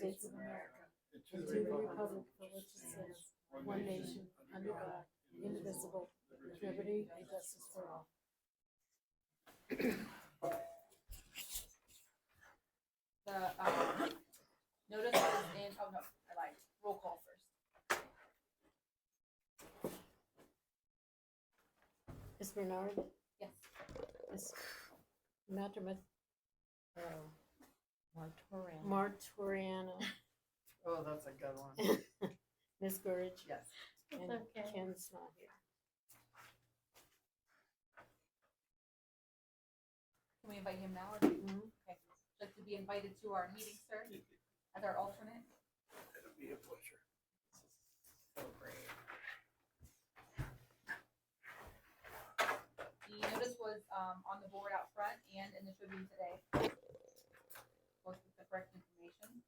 States of America and and to the republic for which it stands, one nation, under God, indivisible, with liberty and justice for all. The notice was in, oh no, I lied, roll call first. Ms. Bernard? Yes. Ms. Materman? Moratorium. Martoriano? Oh, that's a good one. Ms. Burridge? Yes. And okay. Ken's not here. Can we invite him now or? Mhm. Okay, like to be invited to our meeting, sir, as our alternate? It'll be a pleasure. So great. The notice was on the board out front and in the Tribune today. Both with the correct information.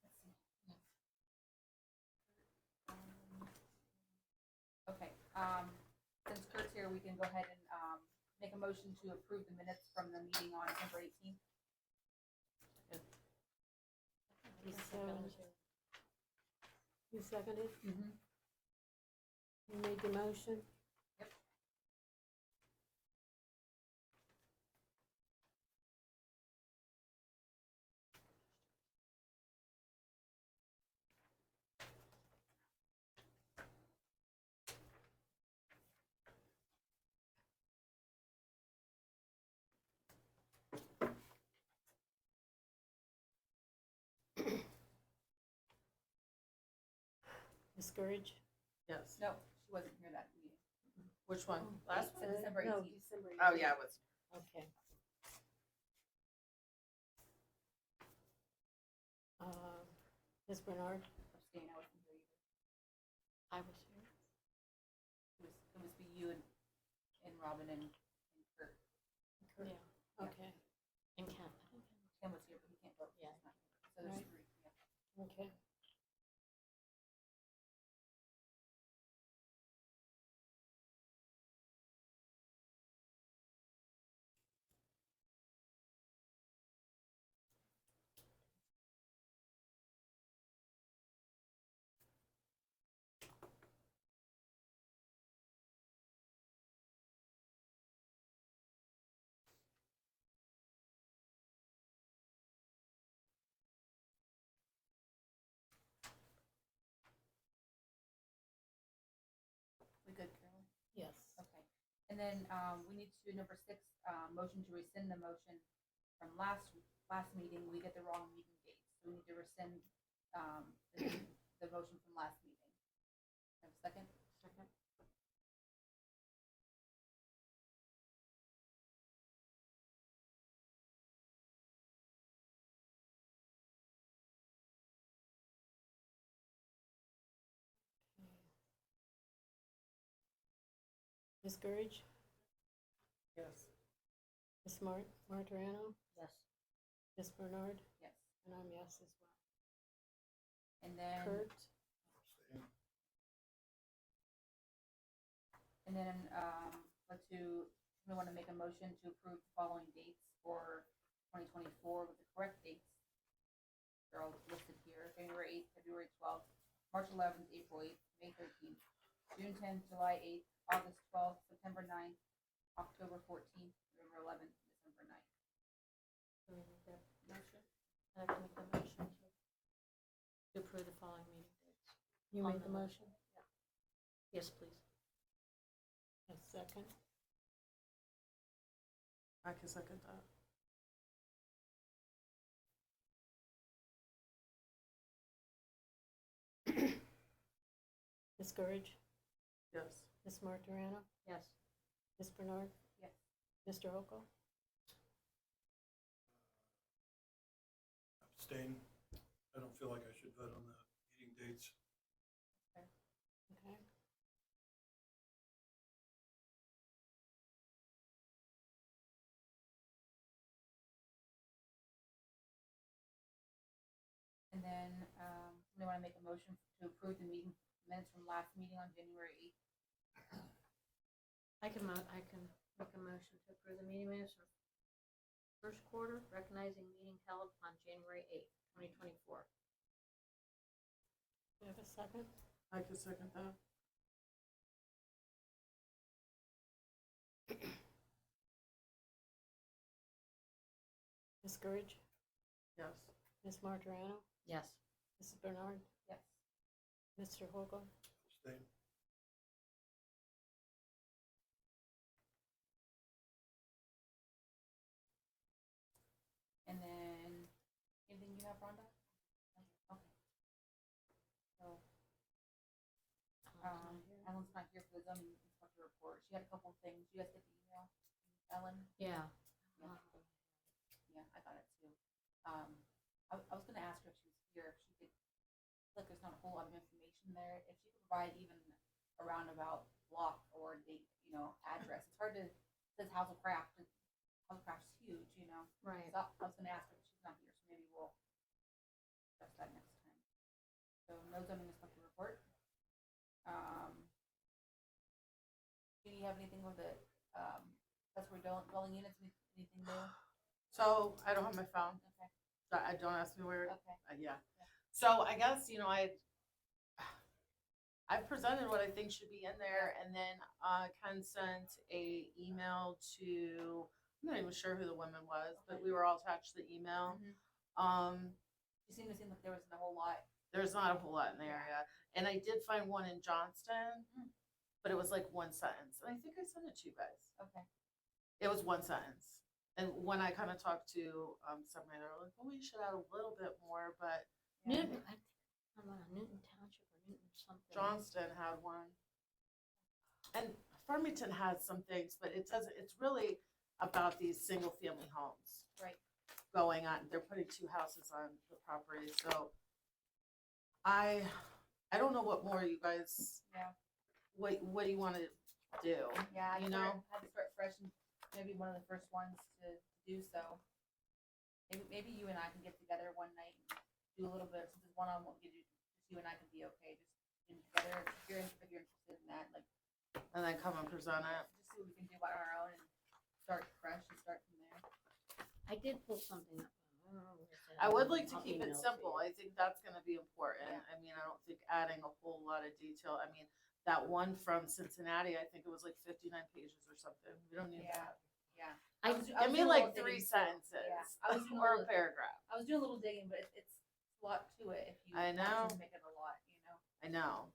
Let's see. Okay, since Kurt's here, we can go ahead and make a motion to approve the minutes from the meeting on December 18th. You seconded? Mm-hmm. You made the motion? Yep. Ms. Burridge? Yes. No, she wasn't here that meeting. Which one? Last one? December No, 18th. December Oh, 18th. yeah, it was. Okay. Ms. Bernard? Abstain, I wasn't here either. I was here. It was be you and Robin and Kurt. Yeah. Okay, And Ken. Tim was here, but he can't vote. Yeah. He's not here. So there's Right. three, yeah. okay. We good, Carolyn? Yes. Okay. And then we need to do number 6, motion to rescind the motion from last meeting. We get the wrong meeting dates. So we need to rescind the motion from last meeting. Have a second? Second. Ms. Burridge? Yes. Ms. Martoriano? Yes. Ms. Bernard? Yes. And I'm yes as well. And then Kurt? And then, we want to make a motion to approve the following dates for 2024 with the correct dates. They're all listed here: January 8th, February 12th, March 11th, April 8th, May 13th, June 10th, July 8th, August 12th, September 9th, October 14th, November 11th, December 9th. Do we need that motion? I have to make the motion to approve the following meeting dates. You On made the the motion? Yes, please. A second? I can second that. Ms. Burridge? Yes. Ms. Martoriano? Yes. Ms. Bernard? Yes. Mr. Hoko? Abstain. I don't feel like I should vote on the meeting dates. Okay. And then, we want to make a motion to approve the meeting minutes from last meeting on January 8th. I can make a motion to approve the meeting minutes from First quarter recognizing meeting held on January 8th, 2024. Do you have a second? I can second that. Ms. Gurich, Yes. Ms. Martirano, Yes. Mrs. Bernard, Yes. Mr. Hoagland. Abstain. And then, anything you have, Rhonda? No? Okay. So, Ellen's not here for the zoning inspector report. She had a couple of things. You guys get the email? Ellen? Yeah. Yeah. Yeah, I got it too. I was gonna ask her if she was here, if she could, like, there's not a whole lot of information there. If she could provide even a roundabout block or date, address. It's hard to, it says House of Craft. House of Craft's huge, Right. So I was gonna ask her, but she's not here, so maybe we'll discuss that next time. So no zoning inspector report. Do you have anything with the, accessory dwelling units, anything new? So I don't have my phone. Okay, I don't ask me where. okay. Yeah. So I guess, I presented what I think should be in there, and then Ken sent a email to, I'm not even sure who the woman was, but we were all attached to the email. You seem to seem like there wasn't a whole lot. There's not a whole lot in the area, and I did find one in Johnston, but it was like one sentence, and I think I sent it to you guys. Okay. It was one sentence, and when I kind of talked to somebody, they were like, "Well, we should add a little bit more," but Newton, I think I'm on Newton Township or Newton something. Johnston had one. And Farmington has some things, but it doesn't, it's really about these single family homes. Right. Going on, they're putting 2 houses on the property, so I don't know what more you guys, Yeah. what do you want to do? Yeah, I You had know? to start fresh and maybe one of the first ones to do so. Maybe you and I can get together one night and do a little bit, since it's one-on-one, just you and I can be okay, just getting together, if you're interested in that, like, And then come and present it. just see what we can do on our own and start fresh and start from there. I did pull something up. I don't know where it's at. I would like to I'll keep email it to simple. you. I think that's gonna be important. Yeah. I mean, I don't think adding a whole lot of detail, I mean, that one from Cincinnati, I think it was like 59 pages or something. We don't need Yeah. that. Yeah. I- was Give me doing a like little 3 digging too. sentences Yeah, I was doing a or a little- paragraph. I was doing a little digging, but it's a lot to it if you I want know. to make it a lot. I know.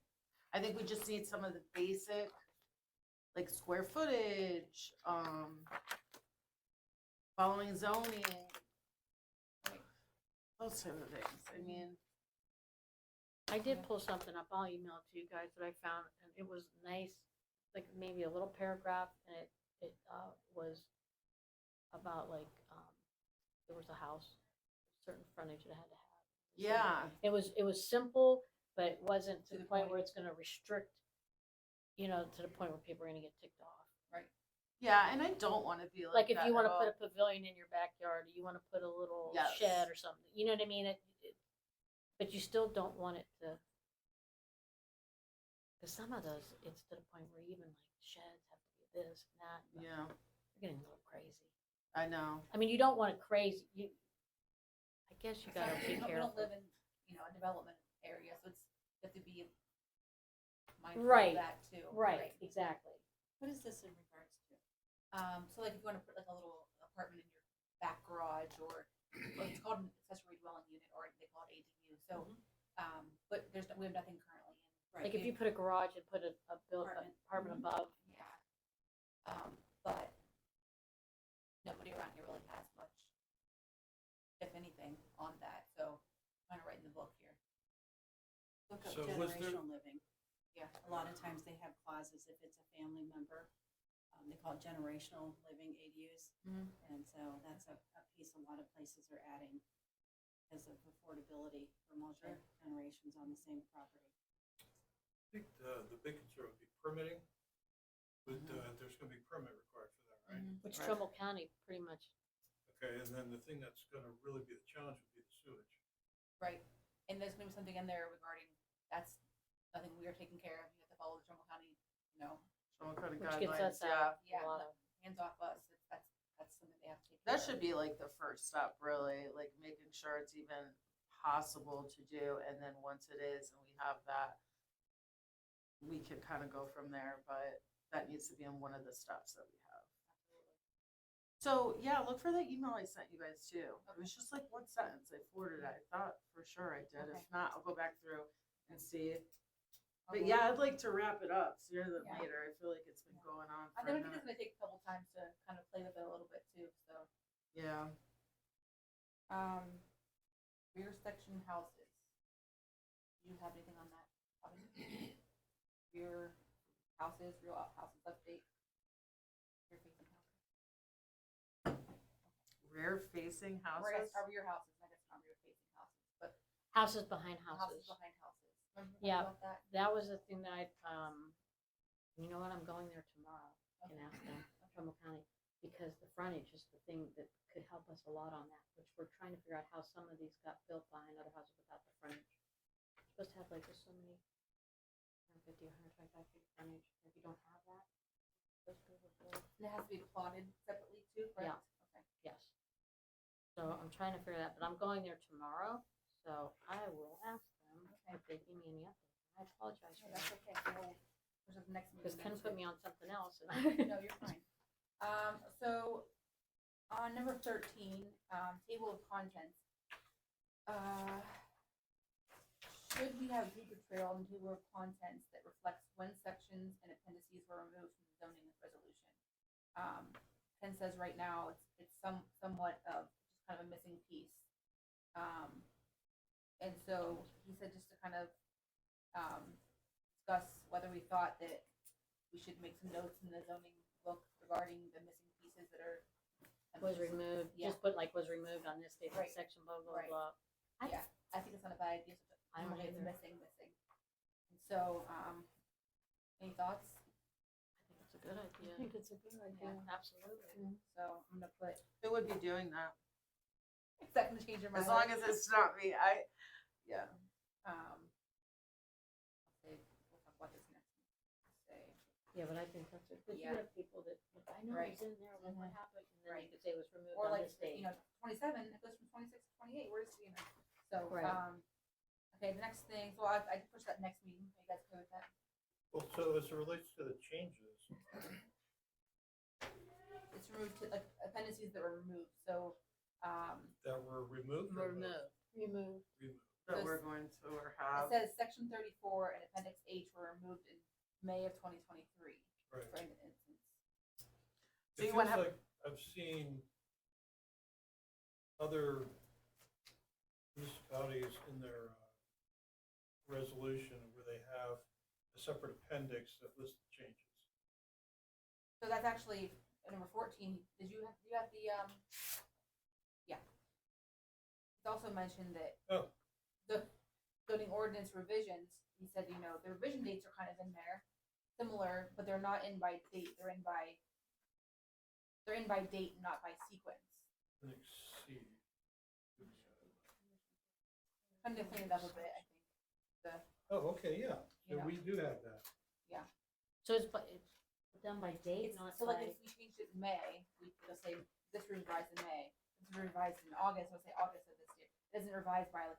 I think we just need some of the basic, like square footage, following zoning, those type of things. I mean, I did pull something up. I'll email it to you guys that I found, and it was nice, like maybe a little paragraph, and it was about like, there was a house, certain frontage it had to have. yeah, It was simple, but it wasn't to To the the point point. where it's gonna restrict, to the point where people are gonna get ticked off. yeah, and I don't want to be Like if that you at wanna all. put a pavilion in your backyard, or you wanna put a little Yes. shed or something, you know what I mean? But you still don't want it to, cause some of those, it's to the point where even like sheds have to be this and that, but Yeah, you're getting a little crazy. I know. I mean, you don't want it crazy, I guess you gotta be We don't careful. live in, a development area, so you have to be mindful Right, of that too. Right, exactly. What is this in regards to? So like if you want to put like a little apartment in your back garage or it's called an accessory dwelling unit or they call it ADU. So, but we have nothing currently in. Like if you put a garage and put a apartment above, Yeah. But nobody around here really has much, if anything, on that. So kind of right in the book here. Look up So was there- generational living. Yeah. A lot of times they have clauses if it's a family member. They call it generational living ADUs. Mhm. And so that's a piece a lot of places are adding because of affordability for multi-generations on the same property. I think the big concern would be permitting, but there's gonna be permit required for that, right? which Right. Trumbull County pretty much, Okay, and then the thing that's gonna really be the challenge would be the sewage. Right. And there's gonna be something in there regarding, that's nothing we are taking care of. You have to follow the Trumbull County, Someone could have which gets guidelines, us out yeah, a lot of. hands off us. That's that's something they have to take care That of. should be like the first step, really, like making sure it's even possible to do, and then once it is and we have that, we can kind of go from there, but that needs to be in one of the steps that we have. So, yeah, look for the email I sent you guys too. It was just like one sentence. I forwarded it. I thought for sure I did. If Okay. not, I'll go back through and see. But Okay. yeah, I'd like to wrap it up sooner than Yeah. later. I feel like it's been going on I for a think it's minute. gonna take a couple times to kind of play with it a little bit too, so. Yeah. Rear section houses. Do you have anything on that? Robin? Rear houses, rear houses update? Rear facing houses. Rear facing Or I guess houses. our rear houses, I guess not rear facing houses, but Houses behind houses houses. behind houses. Remember Yeah. about that? That was the thing that you know what, I'm going there tomorrow and Okay. ask them, Trumbull County, because the frontage is the thing that could help us a lot on that, which we're trying to figure out how some of these got built behind other houses without the frontage. You're supposed to have like just so many, 150 or 125 feet of frontage, if you don't have that, those people will, And it has to be plotted separately too, correct? Okay. yes. So I'm trying to figure that, but I'm going there tomorrow, so I will ask them if they give me any updates. I apologize No, for that's that, okay. We'll, which is the next meeting. because Ken then, put too. me on something else and No, you're fine. So on number 13, table of contents. Should we have paper trail and table of contents that reflects when sections and appendices were removed from the zoning resolution? Ken says right now it's somewhat of just kind of a missing piece. And so he said just to kind of discuss whether we thought that we should make some notes in the zoning book regarding the missing pieces that are. was removed, Yeah. just put like was removed on this date, Right. section, blah, blah, Right. blah. Yeah, I think it's not a bad idea. I don't Okay, it's either. missing. And so, any thoughts? I think it's a good idea. I think it's a good idea. Absolutely. So I'm gonna put, Who would be doing that? is that gonna change your mind? As long as it's not me, yeah. I'll say, we'll talk about this next week. Say, Yeah, but I think that's a, because you Yeah. have people that, like, I know Right. it's in there, like, what Mhm. happened? And then Right. they could say it was removed or on like, this date. 27, it goes from 26 to 28, where's, so, Right. okay, the next thing, so I pushed that next meeting, are you guys okay with that? Well, so as it relates to the changes, It's removed to, like, appendices that were removed, so, that were removed. or Remove. Removed. That This- we're going to it have. says section 34 and appendix H were removed in May of 2023, Right. for instance. So It you feels wanna have- like I've seen other municipalities in their resolution where they have a separate appendix that lists the changes. So that's actually number 14. Did you have the, yeah. It's also mentioned that Oh. the zoning ordinance revisions, he said, the revision dates are kind of in there, similar, but they're not in by date, they're in by date, not by sequence. Appendix C. Kind of clean it up a bit, I think. Oh, okay, yeah, You so know. we do have that. So it's done by date, It's, not so by, like if we changed it in May, we just say this was revised in May, this was revised in August, let's say August of this year. It isn't revised by like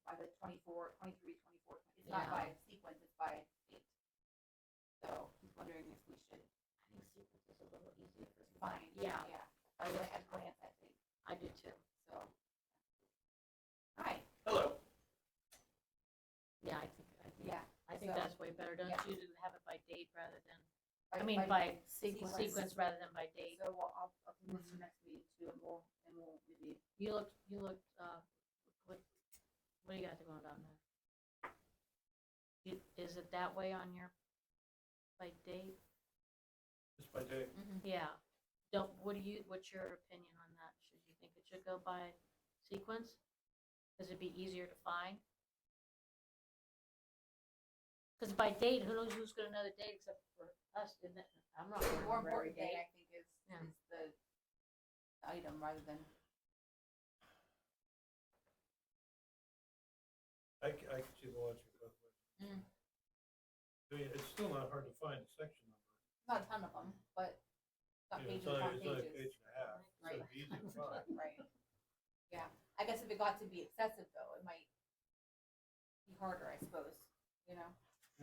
by the 24, 23, 24, it's not Yeah. by sequence, it's by date. So he's wondering if we should I think sequence is a little easier for me. find, Yeah. By the at glance, I think, I do too. so. Alright, Hello. Yeah, I think so- that's way better, don't yeah. you, to have it by date rather than, by sequence rather than by date. So I'll do this for next meeting too, and we'll maybe, You looked, what do you got going on there? Is it that way on your, by date? Just by date. Yeah. What's your opinion on that? Should you think it should go by sequence? Cause it'd be easier to find? Cause by date, who knows who's gonna know the date except for us, isn't it? I'm not the gonna more remember every important thing, date. I think, is Yeah. the item rather than. I can see the logic both ways. Mm. I mean, it's still not hard to find a section number. Not a ton of them, but not You know, pages it's only upon a pages. page and a half. I guess if it got to be excessive though, it might be harder, I suppose, you know?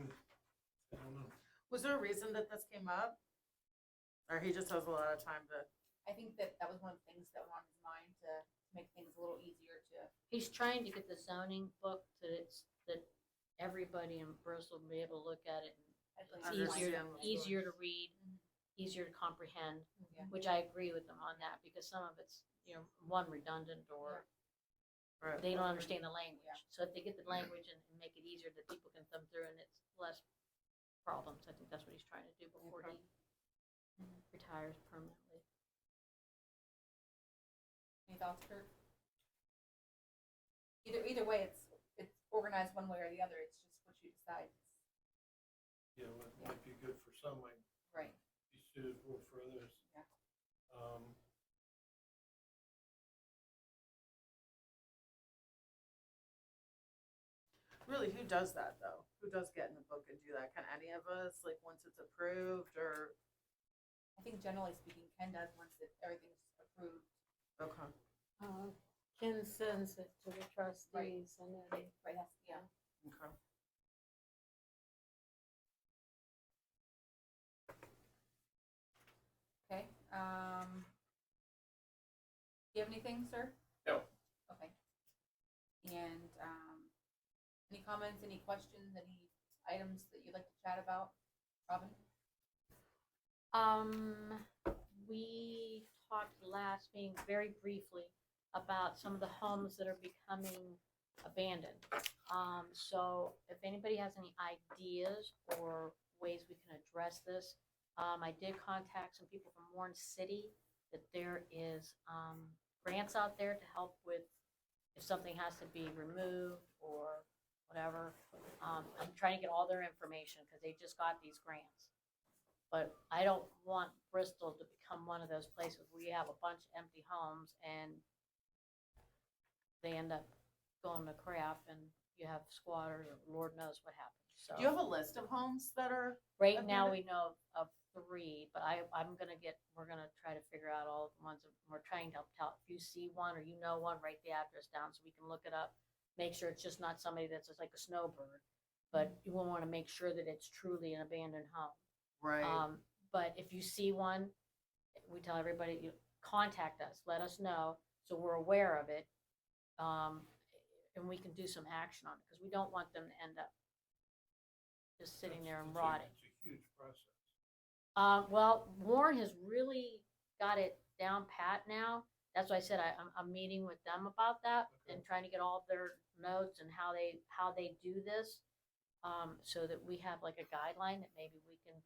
I don't know. Was there a reason that this came up? Or he just has a lot of time to, I think that that was one of the things that was on his mind to make things a little easier to, He's trying to get the zoning book that everybody in Bristol will be able to look at it. at It's least Understand. easier to read, Mhm. easier to comprehend, Yeah. which I agree with them on that, because some of it's, one, redundant, or right, they don't understand the language. Yeah. So if they get the language and make it easier that people can thumb through and it's less problems, I think that's what he's trying to do before Okay. he retires permanently. Any thoughts, Kurt? Either way, it's organized one way or the other, it's just what you decide. Yeah, what might be good for some might Right. be suitable for others. Yeah. really, who does that though? Who does get in the book and do that? Can any of us, like, once it's approved, or, I think generally speaking, Ken does once everything's approved. okay, Ken sends it to the trustees and then Right, that's, yeah. okay. Okay, do you have anything, sir? No. Okay. And, any comments, any questions, any items that you'd like to chat about? Robin? We talked last meeting very briefly about some of the homes that are becoming abandoned. So if anybody has any ideas or ways we can address this, I did contact some people from Warren City, that there is, grants out there to help with if something has to be removed or whatever. I'm trying to get all their information because they just got these grants. But I don't want Bristol to become one of those places where you have a bunch of empty homes and they end up going to crap and you have squatters or Lord knows what happens. So Do you have a list of homes that are, right now we know of 3, but we're gonna try to figure out all the ones that we're trying to tell. If you see one or you know one, write the address down so we can look it up. Make sure it's just not somebody that's just like a snowbird, but you will want to make sure that it's truly an abandoned home. right, But if you see one, we tell everybody, you contact us, let us know, so we're aware of it. And we can do some action on it, because we don't want them to end up just sitting there and rotting. It's a huge process. Well, Warren has really got it down pat now. That's why I said I'm meeting with them about that and trying to get all of their notes and how they do this. So that we have like a guideline that maybe we can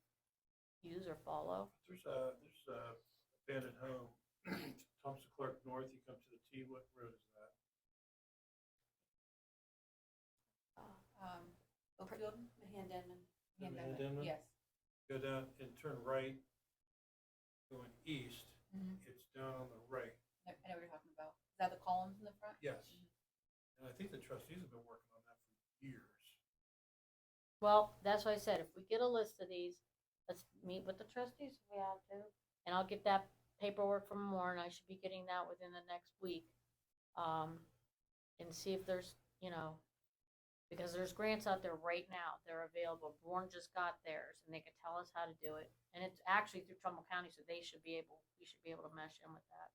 use or follow. There's a abandoned home, Thompson Clark North, you come to the T, what road is that? Oakfield? Handenman. Handenman? Yes. Go down and turn right, going east, Mhm. it's down on the right. I know what you're talking about. Is that the columns in the front? Yes. And I think the trustees have been working on that for years. Well, that's why I said, if we get a list of these, let's meet with the trustees if we have to. And I'll get that paperwork from Warren. I should be getting that within the next week. And see if there's, because there's grants out there right now. They're available. Warren just got theirs and they can tell us how to do it. And it's actually through Trumbull County, so we should be able to mesh in with that.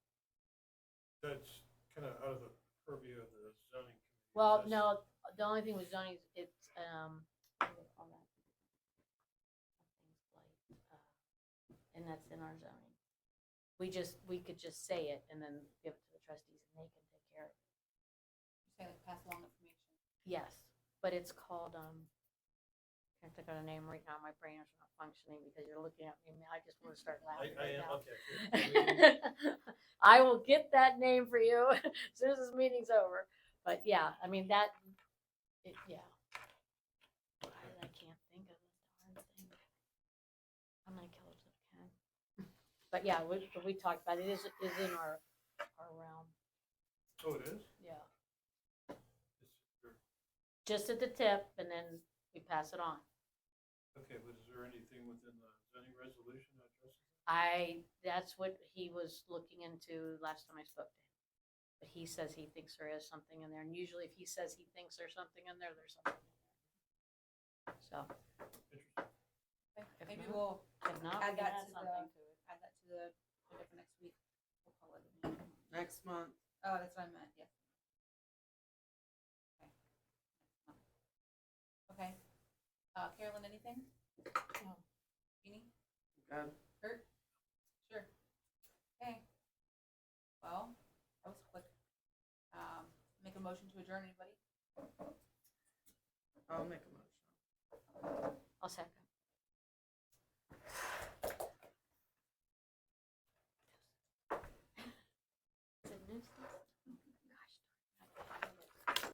That's kind of out of the purview of the zoning committee. Well, That's- no, the only thing with zoning is it's, what do they call that? Things like, and that's in our zoning. We could just say it and then give it to the trustees and they can take care of it. You're saying like pass along information. Yes, but it's called, can't think of a name right now, my brain is not functioning because you're looking at me, and I just wanna start laughing I right am, now. okay. I will get that name for you as soon as this meeting's over, but yeah, I mean, yeah. I can't think of the darn thing. How many killers it can? But yeah, we talked about it, is in our realm, Oh, it is? yeah. It's- Just at the tip, and then we pass it on. Okay, but is there anything within the zoning resolution that addresses it? That's what he was looking into last time I spoke to him. But he says he thinks there is something in there, and usually if he says he thinks there's something in there, there's something in there. So, Interesting. If Maybe not- we'll if not, we add can that add to something to it. add that to the agenda for next week. We'll call it a meeting. Next month. Oh, that's what I meant, yes. Okay. Next month. Okay. Carolyn, anything? No. Jeannie? Good. Kurt? Sure. Okay. Well, that was quick. Make a motion to adjourn, anybody? I'll make a motion. I'll second.